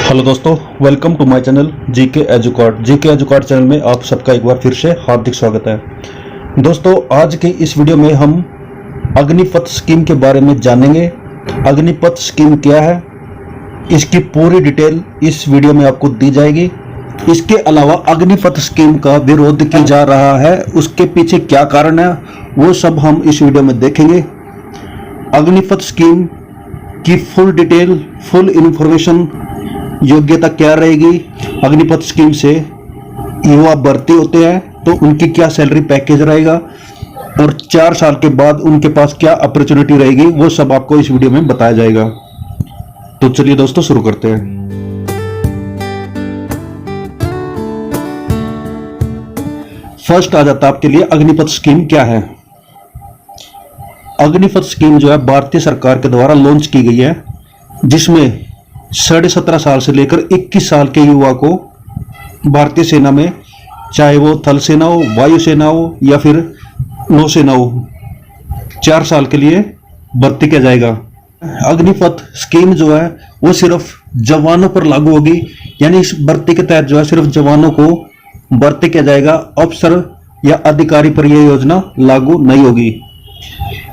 Hello दोस्तों, welcome to my channel GK Educard channel में आप सबका एक बार फिर से हार्दिक स्वागत है। दोस्तों, आज के इस वीडियो में हम अग्निपथ स्कीम के बारे में जानेंगे। अग्निपथ स्कीम क्या है, इसकी पूरी डिटेल इस वीडियो में आपको दी जाएगी। इसके अलावा अग्निपथ स्कीम का विरोध किया जा रहा है, उसके पीछे क्या कारण है वो सब हम इस वीडियो में देखेंगे। अग्निपथ स्कीम की फुल डिटेल, फुल इंफॉर्मेशन, योग्यता क्या रहेगी, अग्निपथ स्कीम से युवा भर्ती होते हैं तो उनकी क्या सैलरी पैकेज रहेगा और 4 साल के बाद उनके पास क्या अपॉर्चुनिटी रहेगी, वो सब आपको इस वीडियो में बताया जाएगा। तो चलिए दोस्तों, शुरू करते हैं। फर्स्ट आ जाता है आपके लिए अग्निपथ स्कीम क्या है। अग्निपथ स्कीम जो है भारतीय सरकार के द्वारा लॉन्च की गई है, जिसमें 17.5 साल से लेकर 21 साल के युवा को भारतीय सेना में, चाहे वो थल सेना हो, वायु सेना हो या फिर नौसेना हो, 4 साल के लिए भर्ती किया जाएगा। अग्निपथ स्कीम जो है वो सिर्फ जवानों पर लागू होगी, यानी इस भर्ती के तहत जो है सिर्फ जवानों को भर्ती किया जाएगा। अफसर या अधिकारी पर यह योजना लागू नहीं होगी।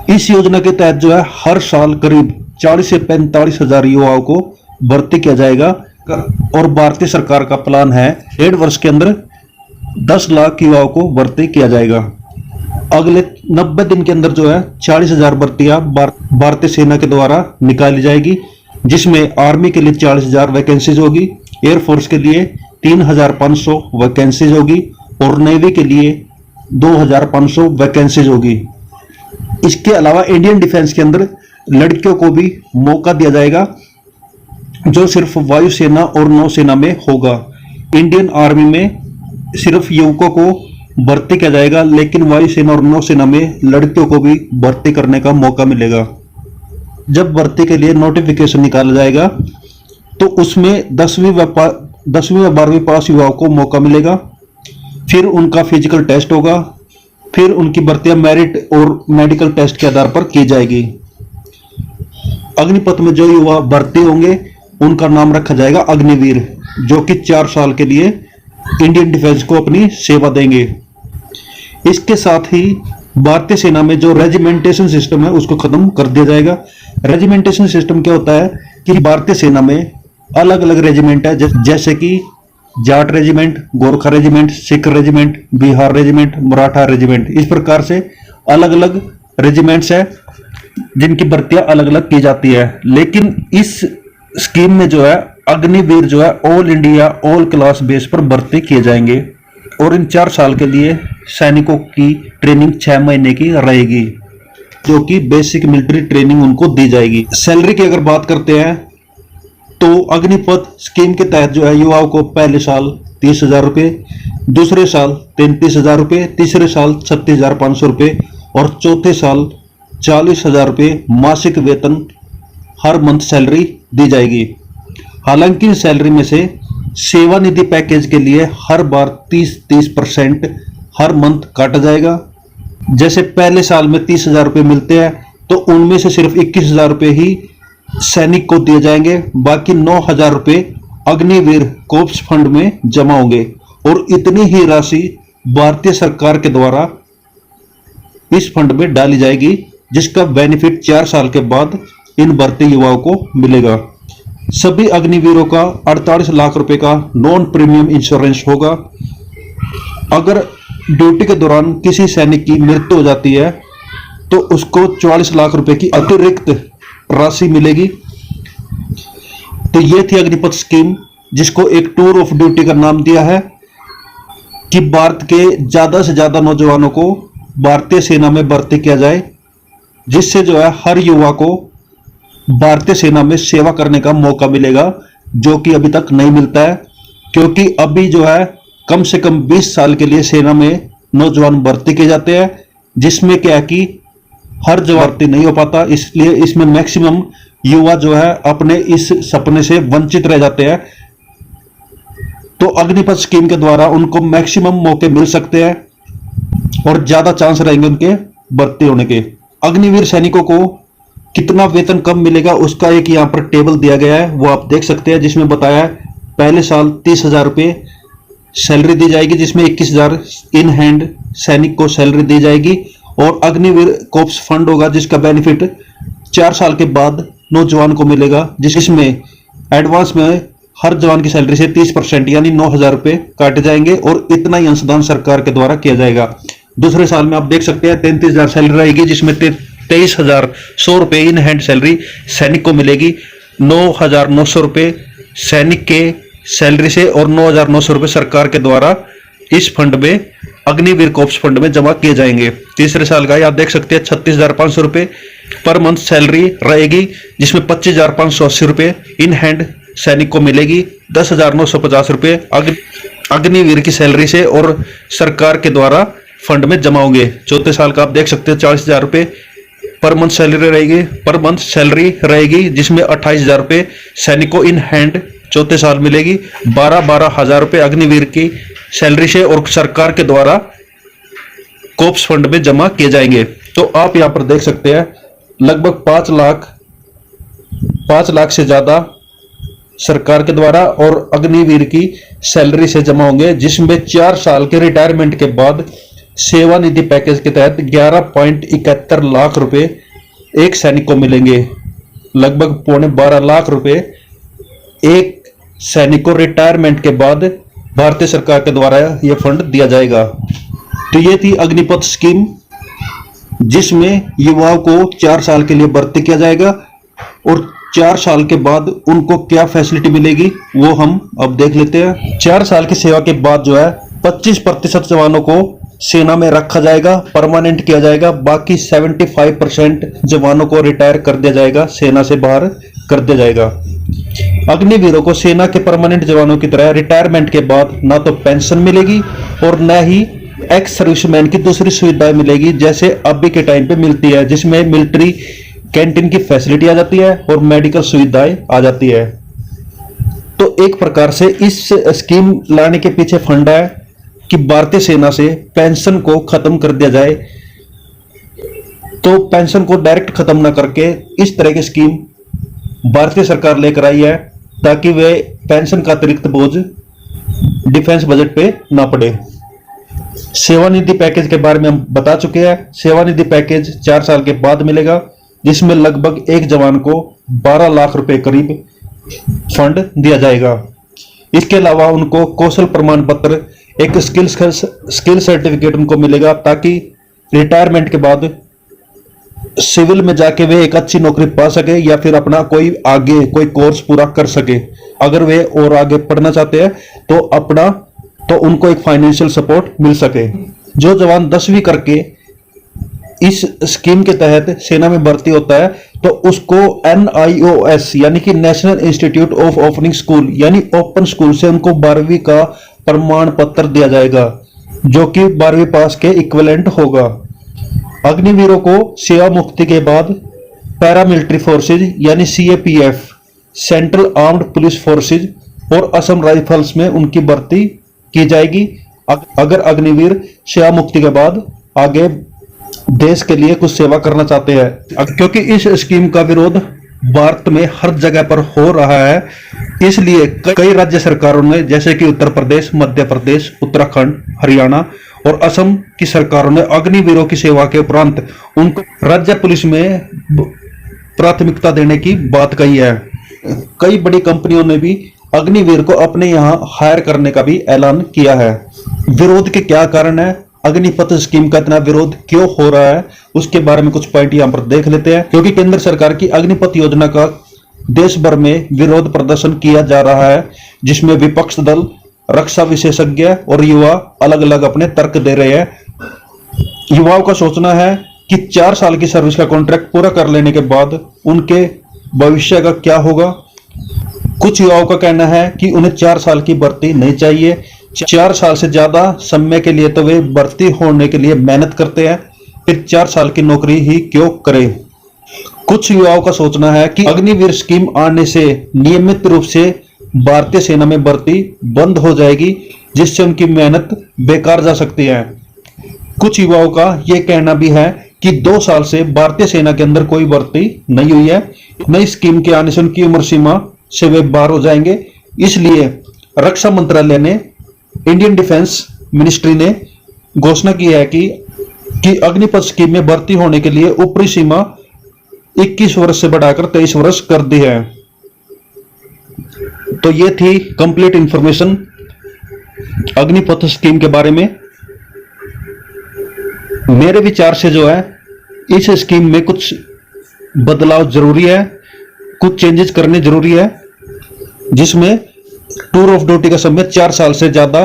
इस योजना के तहत जो है हर साल करीब 40 से 45 हजार युवाओं को भर्ती किया जाएगा और भारतीय सरकार का प्लान है 1.5 वर्ष के अंदर 10 लाख युवाओं को भर्ती किया जाएगा। अगले 90 दिन के अंदर जो है 40,000 भर्तियां भारतीय सेना के द्वारा निकाली जाएगी, जिसमें आर्मी के लिए 40,000 वैकेंसीज होगी, एयरफोर्स के लिए 3,500 वैकेंसीज होगी और नेवी के लिए 2,500 वैकेंसीज होगी। इसके अलावा इंडियन डिफेंस के अंदर लड़कियों को भी मौका दिया जाएगा, जो सिर्फ वायुसेना और नौसेना में होगा। इंडियन आर्मी में सिर्फ युवकों को भर्ती किया जाएगा, लेकिन वायुसेना और नौसेना में लड़कियों को भी भर्ती करने का मौका मिलेगा। जब भर्ती के लिए नोटिफिकेशन निकाला जाएगा तो उसमें 10वीं व 12वीं पास युवाओं को मौका मिलेगा। फिर उनका फिजिकल टेस्ट होगा, फिर उनकी भर्तियां मेरिट और मेडिकल टेस्ट के आधार पर की जाएगी। अग्निपथ में जो युवा भर्ती होंगे उनका नाम रखा जाएगा अग्निवीर, जो कि 4 साल के लिए इंडियन डिफेंस को अपनी सेवा देंगे। इसके साथ ही भारतीय सेना में जो रेजिमेंटेशन सिस्टम है उसको खत्म कर दिया जाएगा। रेजिमेंटेशन सिस्टम क्या होता है कि भारतीय सेना में अलग अलग रेजिमेंट है, जैसे कि Jat regiment, Gorkha regiment, Sikh regiment, Bihar regiment, Maratha regiment. इस प्रकार से अलग अलग रेजिमेंट्स है जिनकी भर्तियां अलग अलग की जाती है। लेकिन इस स्कीम में जो है अग्निवीर जो है all India all class base पर भर्ती किए जाएंगे और इन 4 साल के लिए सैनिकों की ट्रेनिंग 6 महीने की रहेगी, जो कि बेसिक मिलिट्री ट्रेनिंग उनको दी जाएगी। सैलरी की अगर बात करते हैं तो अग्निपथ स्कीम के तहत जो है युवाओं को पहले साल 30,000 रुपये, दूसरे साल 33,000 रुपये, तीसरे साल 36,500 रुपये और चौथे साल 40,000 रुपये मासिक वेतन हर मंथ सैलरी दी जाएगी। हालांकि इस सैलरी में से सेवानिधि पैकेज के लिए हर बार 30% हर मंथ काटा जाएगा। जैसे पहले साल में 30,000 रुपये मिलते हैं तो उनमें से सिर्फ 21,000 रुपये ही सैनिक को दिए जाएंगे, बाकी 9,000 रुपये अग्निवीर कोर्प्स फंड में जमा होंगे और इतनी ही राशि भारतीय सरकार के द्वारा इस फंड में डाली जाएगी, जिसका बेनिफिट 4 साल के बाद इन भर्ती युवाओं को मिलेगा। सभी अग्निवीरों का 48 लाख रुपए का नॉन प्रीमियम इंश्योरेंस होगा। अगर ड्यूटी के दौरान किसी सैनिक की मृत्यु हो जाती है तो उसको 44 लाख रुपए की अतिरिक्त राशि मिलेगी। तो ये थी अग्निपथ स्कीम, जिसको एक टूर ऑफ ड्यूटी का नाम दिया है कि भारत के ज्यादा से ज्यादा नौजवानों को भारतीय सेना में भर्ती किया जाए, जिससे जो है हर युवा को भारतीय सेना में सेवा करने का मौका मिलेगा, जो कि अभी तक नहीं मिलता है। क्योंकि अभी जो है कम से कम 20 साल के लिए सेना में नौजवान भर्ती किए जाते हैं, जिसमें क्या है कि हर जवान भर्ती नहीं हो पाता, इसलिए इसमें मैक्सिमम युवा जो है अपने इस सपने से वंचित रह जाते हैं। तो अग्निपथ स्कीम के द्वारा उनको मैक्सिमम मौके मिल सकते हैं और ज्यादा चांस रहेंगे उनके भर्ती होने के। अग्निवीर सैनिकों को कितना वेतन कब मिलेगा उसका एक यहाँ पर टेबल दिया गया है, वो आप देख सकते हैं, जिसमें बताया है पहले साल 30,000 रुपये सैलरी दी जाएगी, जिसमें 21,000 इन हैंड सैनिक को सैलरी दी जाएगी। और अग्निवीर कोप्स फंड होगा जिसका बेनिफिट 4 साल के बाद नौजवान को मिलेगा, जिसमें एडवांस में हर जवान की सैलरी से 30% यानी 9,000 रुपये काटे जाएंगे और इतना ही अंशदान सरकार के द्वारा किया जाएगा। दूसरे साल में आप देख सकते हैं 33,000 सैलरी रहेगी, जिसमें 23,100 रुपये इन हैंड सैलरी सैनिक को मिलेगी, 9,900 रुपये सैनिक के सैलरी से और 9,900 रुपये सरकार के द्वारा इस फंड में अग्निवीर कोप्स फंड में जमा किए जाएंगे। तीसरे साल का आप देख सकते हैं 36,500 रुपये पर मंथ सैलरी रहेगी, जिसमें 25,580 रुपये इन हैंड सैनिक को मिलेगी, 10,950 रुपये अग्निवीर की सैलरी से और सरकार के द्वारा फंड में जमा होंगे। चौथे साल का आप देख सकते हैं 40,000 रुपये पर मंथ सैलरी रहेगी, जिसमें 28,000 रुपये सैनिक को इन हैंड चौथे साल मिलेगी, 12,000 रुपये अग्निवीर की सैलरी से और सरकार के द्वारा कोप्स फंड में जमा किए जाएंगे। तो आप यहां पर देख सकते हैं लगभग 5 लाख से ज्यादा सरकार के द्वारा और अग्निवीर की सैलरी से जमा होंगे, जिसमें 4 साल के रिटायरमेंट के बाद सेवानिधि पैकेज के तहत 11.71 लाख रुपए एक सैनिक को मिलेंगे। लगभग 12.25 लाख रुपए एक सैनिक को रिटायरमेंट के बाद भारतीय सरकार के द्वारा यह फंड दिया जाएगा। तो ये थी अग्निपथ स्कीम, जिसमें युवाओं को 4 साल के लिए भर्ती किया जाएगा और 4 साल के बाद उनको क्या फैसिलिटी मिलेगी वो हम अब देख लेते हैं। 4 साल की सेवा के बाद जो है 25% जवानों को सेना में रखा जाएगा, परमानेंट किया जाएगा, बाकी 75% जवानों को रिटायर कर दिया जाएगा, सेना से बाहर कर दिया जाएगा। अग्निवीरों को सेना के परमानेंट जवानों की तरह रिटायरमेंट के बाद ना तो पेंशन मिलेगी और न ही एक्स सर्विसमैन की दूसरी सुविधाएं मिलेगी जैसे अभी के टाइम पे मिलती है, जिसमें मिलिट्री कैंटीन की फैसिलिटी आ जाती है और मेडिकल सुविधाएं आ जाती है। तो एक प्रकार से इस स्कीम लाने के पीछे फंड है कि भारतीय सेना से पेंशन को खत्म कर दिया जाए। तो पेंशन को डायरेक्ट खत्म ना करके इस तरह की स्कीम भारतीय सरकार लेकर आई है, ताकि वे पेंशन का अतिरिक्त बोझ डिफेंस बजट पे ना पड़े। सेवानिधि पैकेज के बारे में हम बता चुके हैं। सेवानिधि पैकेज 4 साल के बाद मिलेगा, जिसमें लगभग एक जवान को 12 लाख रुपए करीब फंड दिया जाएगा। इसके अलावा उनको कौशल प्रमाण पत्र, एक स्किल सर्टिफिकेट उनको मिलेगा, ताकि रिटायरमेंट के बाद सिविल में जाके वे एक अच्छी नौकरी पा सके या फिर अपना कोई कोर्स पूरा कर सके। अगर वे और आगे पढ़ना चाहते हैं तो उनको एक फाइनेंशियल सपोर्ट मिल सके। जो जवान 10वीं करके इस स्कीम के तहत सेना में भर्ती होता है तो उसको NIOS यानी कि national institute of opening school यानी ओपन स्कूल से उनको 12वीं का प्रमाण पत्र दिया जाएगा, जो कि 12वीं पास के इक्विवेलेंट होगा। अग्निवीरों को सेवा मुक्ति के बाद पैरामिलिट्री फोर्सेज यानी CAPF, central armed police forces और असम राइफल्स में उनकी भर्ती की जाएगी, अगर अग्निवीर सेवा मुक्ति के बाद आगे देश के लिए कुछ सेवा करना चाहते हैं। क्योंकि इस स्कीम का विरोध भारत में हर जगह पर हो रहा है, इसलिए कई राज्य सरकारों ने जैसे कि उत्तर प्रदेश, मध्य प्रदेश, उत्तराखंड, हरियाणा और असम की सरकारों ने अग्निवीरों की सेवा के उपरांत उनको राज्य पुलिस में प्राथमिकता देने की बात कही है। कई बड़ी कंपनियों ने भी अग्निवीर को अपने यहां हायर करने का भी ऐलान किया है। विरोध के क्या कारण है, अग्निपथ स्कीम का इतना विरोध क्यों हो रहा है, उसके बारे में कुछ पॉइंट यहां पर देख लेते हैं। क्योंकि केंद्र सरकार की अग्निपथ योजना का देश भर में विरोध प्रदर्शन किया जा रहा है, जिसमें विपक्ष दल, रक्षा विशेषज्ञ और युवा अलग अलग अपने तर्क दे रहे हैं। युवाओं का सोचना है कि 4 साल की सर्विस का कॉन्ट्रैक्ट पूरा कर लेने के बाद उनके भविष्य का क्या होगा। कुछ युवाओं का कहना है कि उन्हें 4 साल की भर्ती नहीं चाहिए, 4 साल से ज्यादा समय के लिए तो वे भर्ती होने के लिए मेहनत करते हैं, फिर 4 साल की नौकरी ही क्यों करें। कुछ युवाओं का सोचना है कि अग्निवीर स्कीम आने से नियमित रूप से भारतीय सेना में भर्ती बंद हो जाएगी, जिससे उनकी मेहनत बेकार जा सकती है। कुछ युवाओं का यह कहना भी है कि 2 साल से भारतीय सेना के अंदर कोई भर्ती नहीं हुई है। नई स्कीम के आने से उनकी उम्र सीमा से वे बाहर हो जाएंगे। इसलिए रक्षा मंत्रालय ने, इंडियन डिफेंस मिनिस्ट्री ने घोषणा की है कि अग्निपथ स्कीम में भर्ती होने के लिए ऊपरी सीमा 21 वर्ष से बढ़ाकर 23 वर्ष कर दी है। तो ये थी कंप्लीट इंफॉर्मेशन अग्निपथ स्कीम के बारे में। मेरे विचार से जो है इस स्कीम में कुछ बदलाव जरूरी है, कुछ चेंजेस करने जरूरी है, जिसमें टूर ऑफ ड्यूटी का समय 4 साल से ज्यादा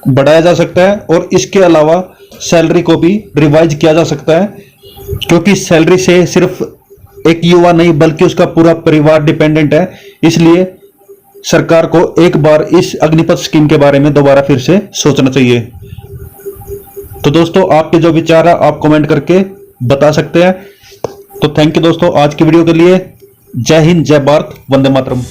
बढ़ाया जा सकता है और इसके अलावा सैलरी को भी रिवाइज किया जा सकता है, क्योंकि सैलरी से सिर्फ एक युवा नहीं बल्कि उसका पूरा परिवार डिपेंडेंट है। इसलिए सरकार को एक बार इस अग्निपथ स्कीम के बारे में दोबारा फिर से सोचना चाहिए। तो दोस्तों, आपके जो विचार है आप कमेंट करके बता सकते हैं। तो थैंक यू दोस्तों आज की वीडियो के लिए। जय हिंद, जय भारत, वंदे मातरम।